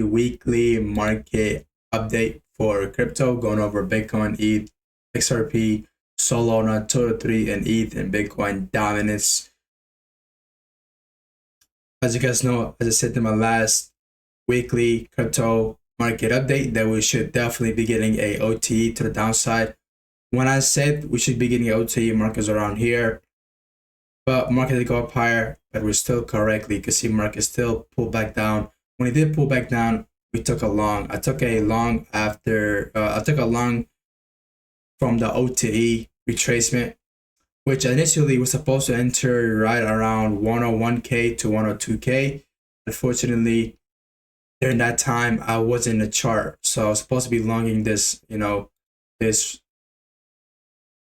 the weekly market update for crypto, going over Bitcoin, ETH, XRP, Solana, Toto3, and ETH, and Bitcoin dominance. As you guys know, as I said in my last weekly crypto market update, that we should definitely be getting a OTE to the downside. When I said we should be getting OTE, markets around here, but market did go up higher, but we're still correctly. You can see market still pulled back down. When it did pull back down, we took a long. I took a long after. I took a long from the OTE retracement, which initially was supposed to enter right around 101K to 102K. Unfortunately, during that time, I wasn't in the chart, so I was supposed to be longing this, this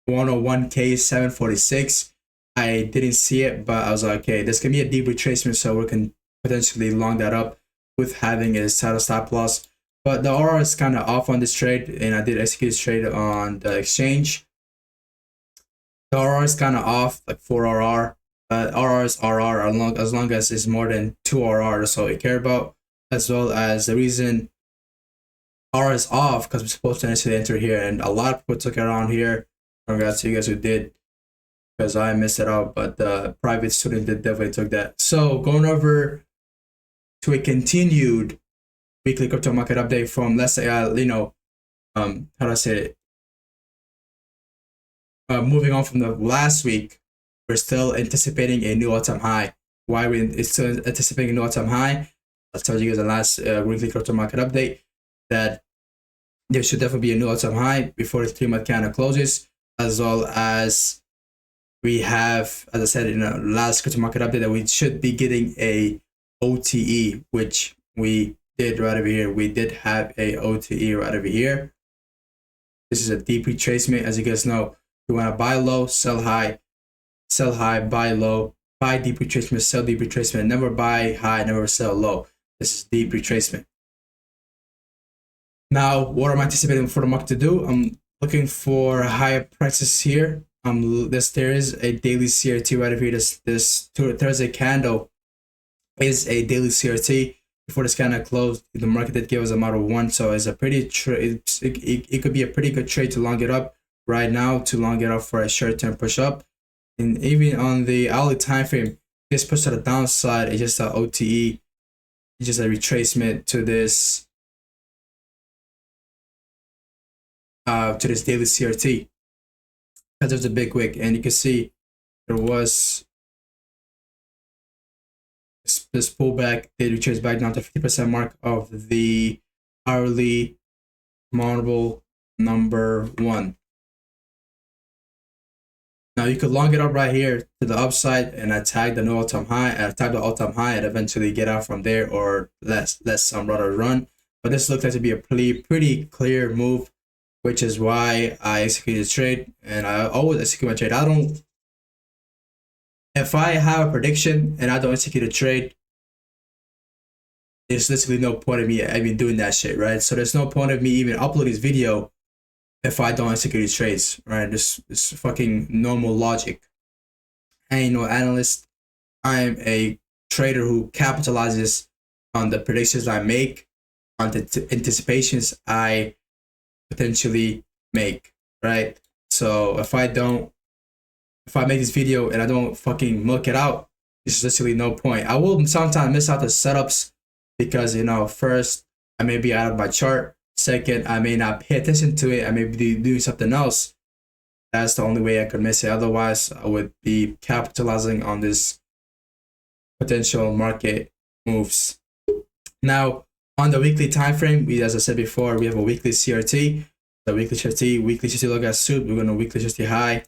101K 746. I didn't see it, but I was like, okay, this can be a deep retracement, so we can potentially long that up with having a saddle stop loss. But the RR is kind of off on this trade, and I did execute this trade on the exchange. The RR is kind of off, like 4 RR. RR is RR as long as it's more than 2 RR. That's all we care about. As well as the reason RR is off, because we're supposed to initially enter here, and a lot of people took it around here. Congrats to you guys who did, because I missed it out, but the private student did definitely took that. So going over to a continued weekly crypto market update from, let's say, how do I say it? Moving on from the last week, we're still anticipating a new all-time high. Why we're still anticipating a new all-time high? I told you guys in the last weekly crypto market update that there should definitely be a new all-time high before the 3-month candle closes, as well as we have, as I said in the last crypto market update, that we should be getting a OTE, which we did right over here. We did have a OTE right over here. This is a deep retracement. As you guys know, we want to buy low, sell high, buy low, buy deep retracement, sell deep retracement, never buy high, never sell low. This is deep retracement. Now, what am I anticipating for the market to do? I'm looking for higher prices here. There is a daily CRT right over here. This Thursday candle is a daily CRT. Before this candle closed, the market did give us a model 1, so it's a pretty it could be a pretty good trade to long it up right now, to long it up for a short-term push up. And even on the hourly time frame, this push to the downside is just an OTE, it's just a retracement to this daily CRT, because there's a big wick, and you can see there was this pullback. They retraced back down to 50% mark of the hourly model number 1. Now you could long it up right here to the upside, and I tag the new all-time high, and eventually get out from there, or let some rather run. But this looks like to be a pretty clear move, which is why I executed this trade, and I always execute my trade. If I have a prediction and I don't execute a trade, there's literally no point of me even doing that shit, right? So there's no point of me even uploading this video if I don't execute these trades, right? This fucking normal logic. I ain't no analyst. I am a trader who capitalizes on the predictions I make, on the anticipations I potentially make, right? So if I make this video and I don't fucking milk it out, there's literally no point. I will sometimes miss out the setups because, first, I may be out of my chart. Second, I may not pay attention to it. I may be doing something else. That's the only way I could miss it. Otherwise, I would be capitalizing on this potential market moves. Now, on the weekly time frame, as I said before, we have a weekly CRT. The weekly CRT look at soup. We're going to weekly CRT high,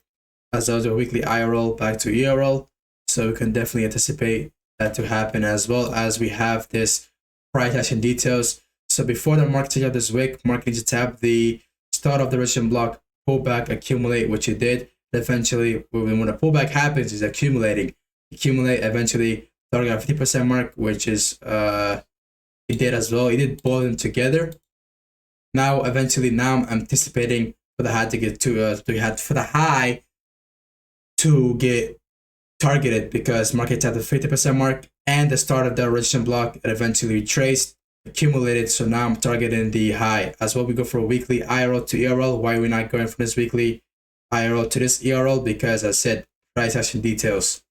as well as a weekly IRL back to ERL. So we can definitely anticipate that to happen, as well as we have this price action details. So before the market take out this wick, market needs to tap the start of the resistance block, pull back, accumulate, which it did. Eventually, when the pullback happens, it's accumulate, eventually target at 50% mark, which is it did as well. It did both them together. Now, eventually, I'm anticipating for the high to get to get targeted, because market tapped the 50% mark and the start of the resistance block, and eventually retraced accumulated. So now I'm targeting the high. As well, we go for a weekly IRL to ERL. Why are we not going from this weekly IRL to this ERL? Because I said price action details.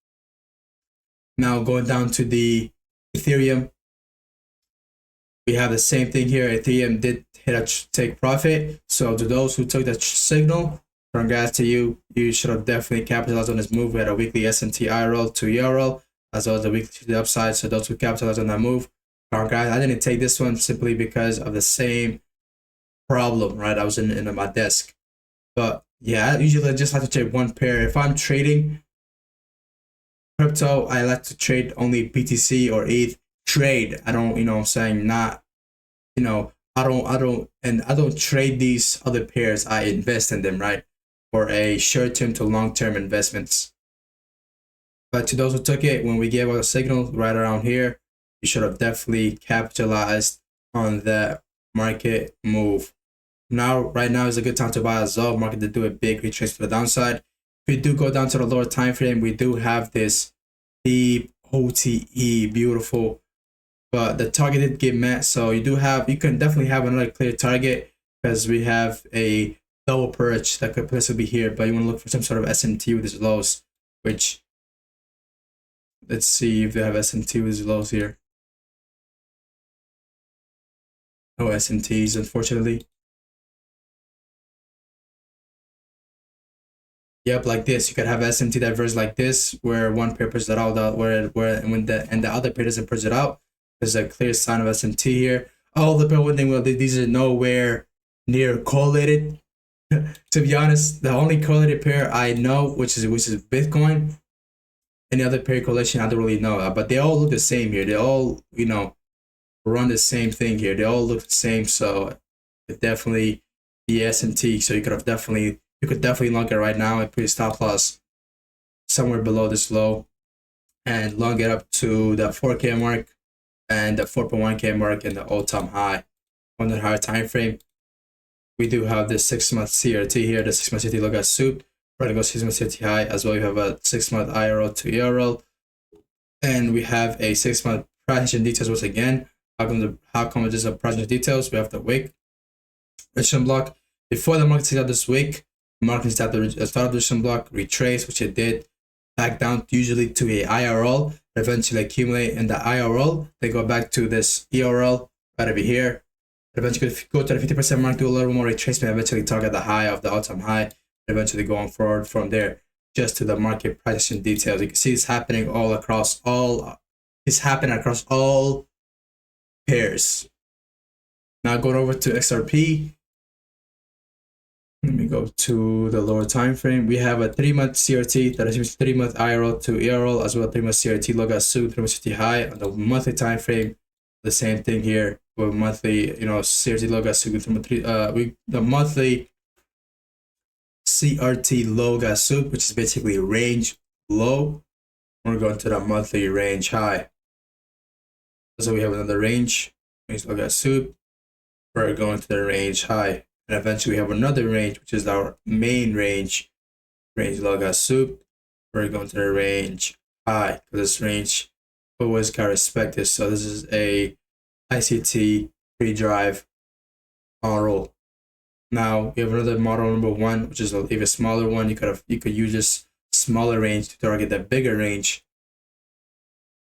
Now going down to the Ethereum, we have the same thing here. Ethereum did hit a take profit. So to those who took that signal, congrats to you. You should have definitely capitalized on this move. We had a weekly SMT IRL to ERL, as well as the weekly to the upside. So those who capitalized on that move, congrats. I didn't take this one simply because of the same problem, right? I was in my desk. But yeah, I usually just like to trade one pair. If I'm trading crypto, I like to trade only BTC or ETH. Trade. I don't, I'm saying, not, I don't trade these other pairs. I invest in them, right? For a short-term to long-term investments. But to those who took it, when we gave out a signal right around here, you should have definitely capitalized on that market move. Right now is a good time to buy as well. Market to do a big retrace to the downside. If we do go down to the lower time frame, we do have this deep OTE, beautiful. But the target did get met, so you can definitely have another clear target because we have a double purge that could possibly be here. But you want to look for some sort of SMT with these lows, which, let's see if they have SMT with these lows here. No SMTs, unfortunately. Yep, like this. You could have SMT diverse like this, where one pair pushes it out, the other pair doesn't push it out. There's a clear sign of SMT here. Oh, the pair one thing, well, these are nowhere near correlated. To be honest, the only correlated pair I know, which is Bitcoin. Any other pair correlation, I don't really know. But they all look the same here. They all, run the same thing here. They all look the same, so it definitely the SMT. So you could definitely long it right now and put your stop loss somewhere below this low and long it up to the 4K mark and the 4.1K mark and the all-time high on the higher time frame. We do have this 6-month CRT here, the 6-month CRT look at soup. We're gonna go 6-month CRT high as well. We have a 6-month IRL to ERL, and we have a 6-month price action details once again. How come it is a price action details? We have the wick resistance block. Before the market takes out this wick, the market start the resistance block, retrace, which it did, back down usually to a IRL, eventually accumulate in the IRL. They go back to this ERL right over here. Eventually go to the 50% mark, do a little more retracement, eventually target the high of the all-time high, eventually going forward from there just to the market price action details. You can see it's happening across all pairs. Now going over to XRP. Let me go to the lower time frame. We have a 3-month CRT, that is 3-month IRL to ERL, as well as 3-month CRT low gas soup, 3-month CRT high. On the monthly time frame, the same thing here with monthly, CRT low gas soup. The monthly CRT low gas soup, which is basically range low. We're going to the monthly range high. So we have another range low gas soup. We're going to the range high. And eventually we have another range, which is our main range low gas soup. We're going to the range high, because this range always got respected. So this is a ICT pre-drive model. Now we have another model number 1, which is an even smaller one. You could use this smaller range to target the bigger range.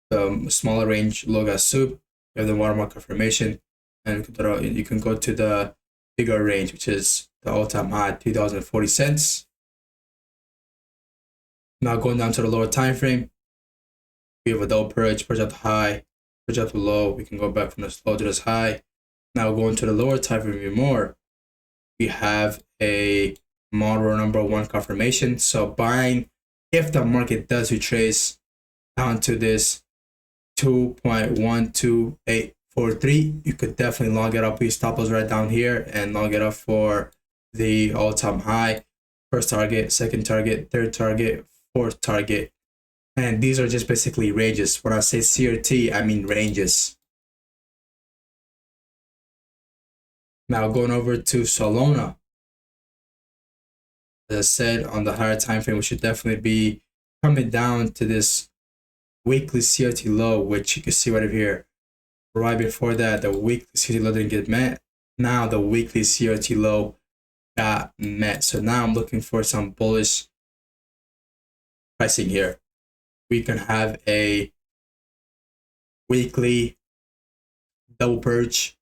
The smaller range low gas soup. You have the watermark confirmation, and you can go to the bigger range, which is the all-time high, 2,040 cents. Now going down to the lower time frame, we have a double purge out to high, purge out to low. We can go back from this low to this high. Now going to the lower time frame even more, we have a model number 1 confirmation. So buying, if the market does retrace down to this 2.12843, you could definitely long it up. We stop loss right down here and long it up for the all-time high. First target, second target, third target, fourth target. And these are just basically ranges. When I say CRT, I mean ranges. Now going over to Solana. As I said, on the higher time frame, we should definitely be coming down to this weekly CRT low, which you can see right over here. Right before that, the weekly CRT low didn't get met. Now the weekly CRT low got met. So now I'm looking for some bullish pricing here. We can have a weekly double purge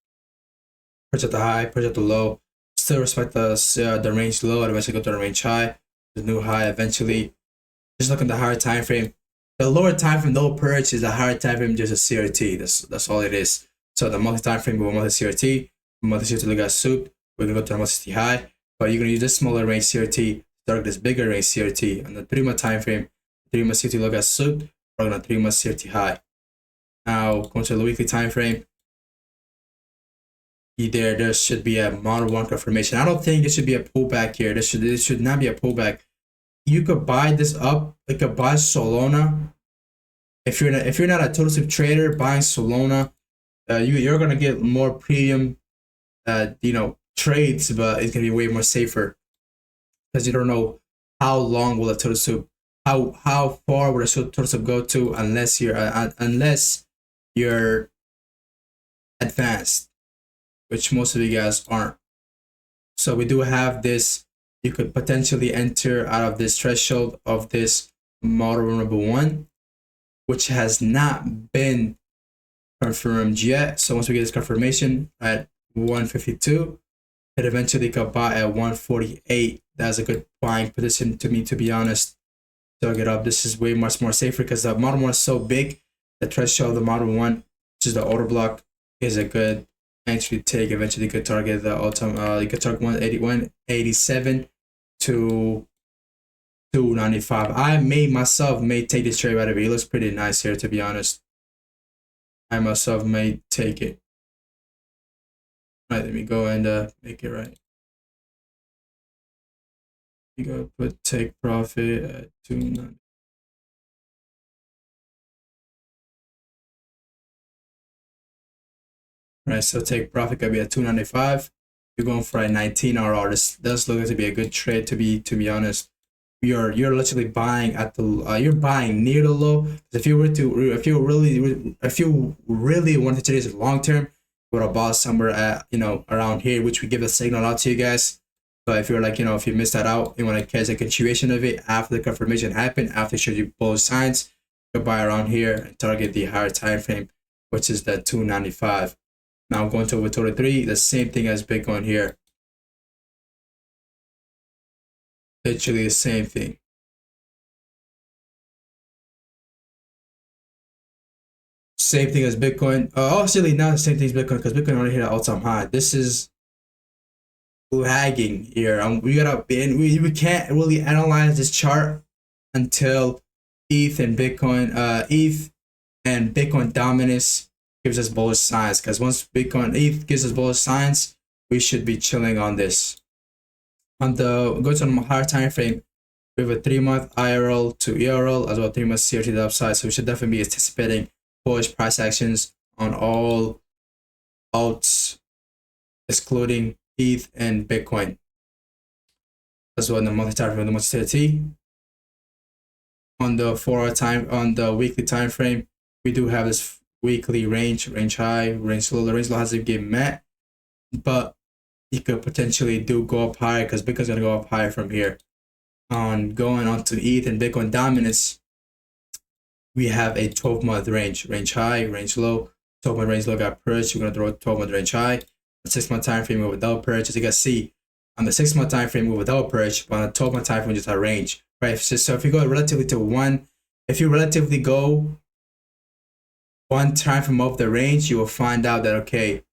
at the high, purge at the low, still respect the range low, and eventually go to the range high, the new high eventually. Just look at the higher time frame. The lower time frame, no purge, is the higher time frame, just a CRT. That's all it is. So the monthly time frame, we want monthly CRT. Monthly CRT look at soup. We're gonna go to the monthly high, but you're gonna use this smaller range CRT, target this bigger range CRT. On the 3-month time frame, 3-month CRT look at soup. We're gonna 3-month CRT high. Now going to the weekly time frame. There should be a model 1 confirmation. I don't think it should be a pullback here. This should not be a pullback. You could buy this up. You could buy Solana. If you're not a total soup trader buying Solana, you're gonna get more premium, trades, but it's gonna be way more safer because you don't know how long will a total soup, how far will a total soup go to unless you're advanced, which most of you guys aren't. So we do have this. You could potentially enter out of this threshold of this model number 1, which has not been confirmed yet. So once we get this confirmation at 152, it eventually could buy at 148. That's a good buying position to me, to be honest. So get up. This is way much more safer because the model 1 is so big. The threshold of the model 1, which is the order block, is a good entry take. Eventually you could target the all-time, you could target 187 to 295. I may take this trade right away. It looks pretty nice here, to be honest. I myself may take it. All right, let me go and make it right. You go put take profit at 290. All right, so take profit could be at 295. You're going for a 19 RR. This does look to be a good trade, to be honest. You're literally buying at the you're buying near the low. If you really want to trade this long term, you would have bought somewhere at around here, which would give a signal out to you guys. But if you're if you missed that out, you want to catch a continuation of it after the confirmation happened, after it showed you both signs, you could buy around here and target the higher time frame, which is the 295. Now I'm going to over 3, the same thing as Bitcoin here. Literally the same thing. Same thing as Bitcoin. Actually, not the same thing as Bitcoin because Bitcoin already hit an all-time high. This is lagging here. We can't really analyze this chart until ETH and Bitcoin dominance gives us bullish signs. Because once ETH gives us bullish signs, we should be chilling on this. Go to the higher time frame, we have a 3-month IRL to ERL as well, 3-month CRT to the upside. So we should definitely be anticipating bullish price actions on all alts, excluding ETH and Bitcoin. As well in the monthly time frame, the monthly CRT. On the 4-hour time, on the weekly time frame, we do have this weekly range high, range low. The range low hasn't been met, but it could potentially go up higher because Bitcoin's gonna go up higher from here. Going on to ETH and Bitcoin dominance, we have a 12-month range high, range low. 12-month range low got purged. We're gonna throw a 12-month range high. The 6-month time frame without purge, as you can see, on the 6-month time frame without purge, but on the 12-month time frame just a range, right? So if you go relatively to one, if you relatively go one time frame of the range, you will find out that okay,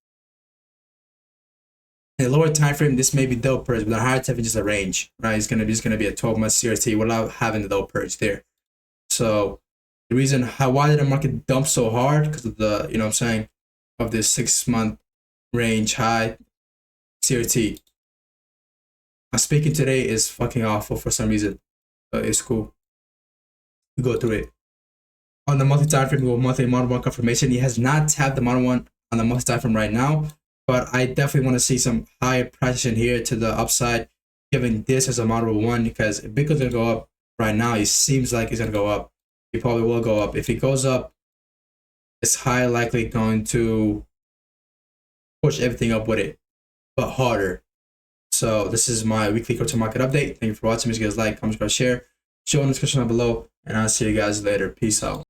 in the lower time frame, this may be double purge, but the higher time frame is just a range, right? It's gonna be a 12-month CRT without having the double purge there. So the reason why did the market dump so hard? Because of the of this 6-month range high CRT. My speaking today is fucking awful for some reason, but it's cool. We go through it. On the monthly time frame, we have monthly model 1 confirmation. He has not tapped the model 1 on the monthly time frame right now, but I definitely want to see some higher price in here to the upside, given this as a model 1, because if Bitcoin's gonna go up right now, it seems like it's gonna go up. It probably will go up. If it goes up it's highly likely going to push everything up with it, but harder. So this is my weekly crypto market update. Thank you for watching. Make sure you guys like, comment, subscribe, share. Show in the description down below, and I'll see you guys later. Peace out.